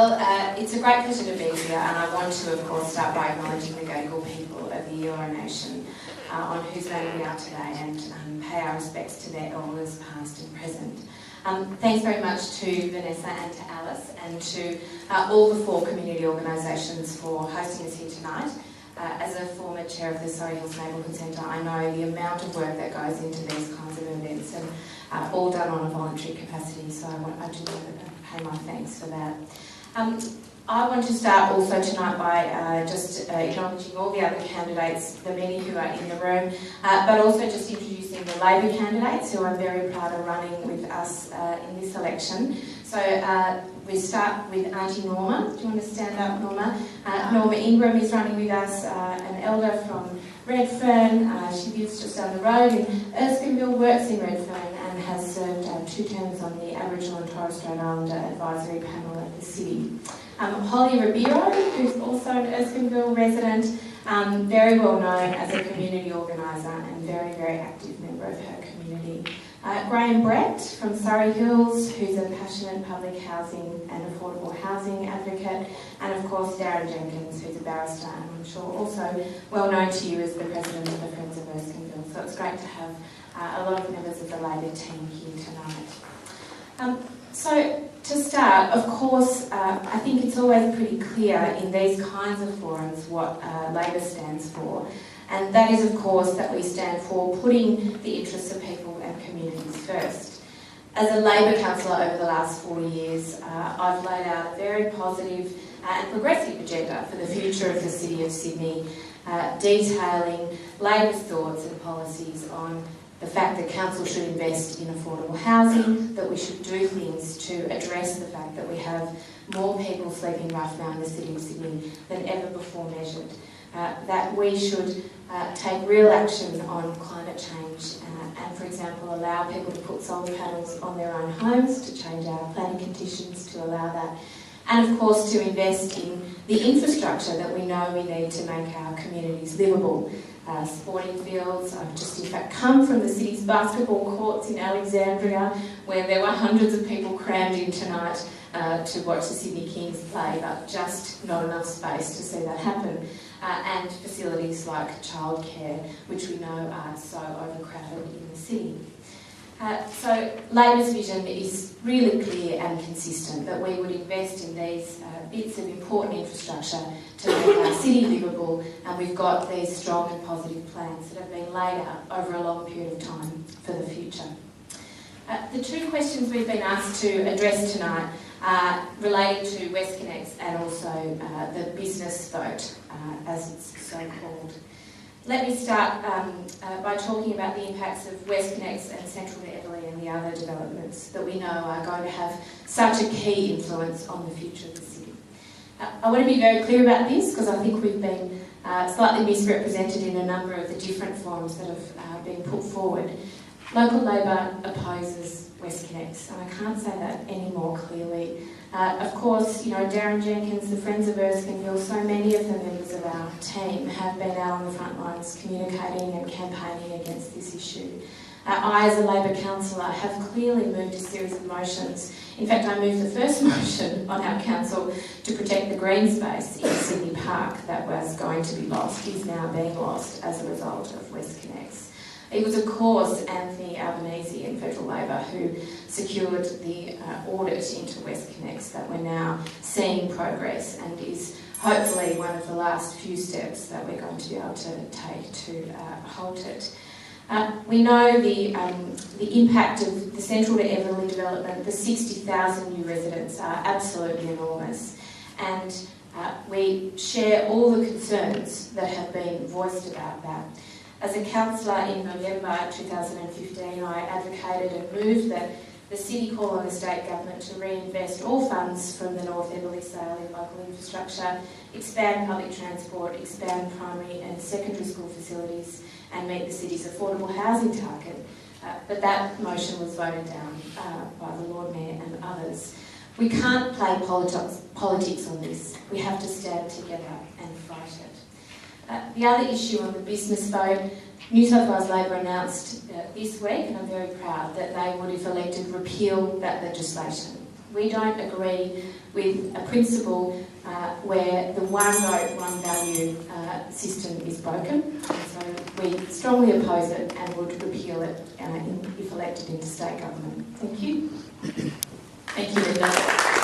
Well, it's a great pleasure to be here, and I want to, of course, start by acknowledging the Gadigal people of the Eora Nation, on whose land we are today, and pay our respects to their elders, past and present. Thanks very much to Vanessa and to Alice, and to all the 4 community organisations for hosting us here tonight. As a former chair of the Surrey Hills Neighbourhood Centre, I know the amount of work that goes into these kinds of events, and all done on a voluntary capacity, so I do want to pay my thanks for that. I want to start also tonight by just acknowledging all the other candidates, the many who are in the room, but also just introducing the Labor candidates who I'm very proud are running with us in this election. So we start with Auntie Norma. Do you want to stand up, Norma? Norma Ingram is running with us, an elder from Redfern. She lives just down the road in Erskineville, works in Redfern, and has served 2 terms on the Aboriginal and Torres Strait Islander Advisory Panel at the City. Holly Ribeiro, who's also an Erskineville resident, very well known as a community organiser and very, very active member of her community. Graham Brett from Surrey Hills, who's a passionate public housing and affordable housing advocate, and of course Darren Jenkins, who's a barrister and I'm sure also well known to you as the president of the Friends of Erskineville. So it's great to have a lot of members of the Labor team here tonight. So to start, of course, I think it's always pretty clear in these kinds of forums what Labor stands for, and that is, of course, that we stand for putting the interests of people and communities first. As a Labor councillor over the last 4 years, I've laid out a very positive and progressive agenda for the future of the City of Sydney, detailing Labor's thoughts and policies on the fact that council should invest in affordable housing, that we should do things to address the fact that we have more people sleeping rough now in the City of Sydney than ever before measured, that we should take real action on climate change and, for example, allow people to put solar panels on their own homes, to change our planning conditions to allow that, and of course to invest in the infrastructure that we know we need to make our communities livable. Sporting fields. I've just in fact come from the city's basketball courts in Alexandria, where there were hundreds of people crammed in tonight to watch the Sydney Kings play, but just not enough space to see that happen. And facilities like childcare, which we know are so overcrowded in the city. So Labor's vision is really clear and consistent, that we would invest in these bits of important infrastructure to make our city livable, and we've got these strong and positive plans that have been laid out over a long period of time for the future. The 2 questions we've been asked to address tonight are related to WestConnex and also the business vote, as it's so called. Let me start by talking about the impacts of WestConnex and Central to Everleigh and the other developments that we know are going to have such a key influence on the future of the city. I want to be very clear about this because I think we've been slightly misrepresented in a number of the different forms that have been put forward. Local Labor opposes WestConnex, and I can't say that any more clearly. Of course, you know, Darren Jenkins, the Friends of Erskineville, so many of the members of our team have been out on the front lines communicating and campaigning against this issue. I, as a Labor councillor, have clearly moved a series of motions. In fact, I moved the first motion on our council to protect the green space in Sydney Park that was going to be lost, is now being lost as a result of WestConnex. It was, of course, Anthony Albanese in Federal Labor who secured the audit into WestConnex that we're now seeing progress, and is hopefully one of the last few steps that we're going to be able to take to halt it. We know the impact of the Central to Everleigh development. The 60,000 new residents are absolutely enormous, and we share all the concerns that have been voiced about that. As a councillor in November 2015, I advocated and moved that the city call on the state government to reinvest all funds from the North Everleigh sale in local infrastructure, expand public transport, expand primary and secondary school facilities, and meet the city's affordable housing target. But that motion was voted down by the Lord Mayor and others. We can't play politics on this. We have to stand together and fight it. The other issue on the business vote, New South Wales Labor announced this week, and I'm very proud, that they would, if elected, repeal that legislation. We don't agree with a principle where the one vote, one value system is broken. And so we strongly oppose it and would repeal it if elected into state government. Thank you. Thank you, Linda.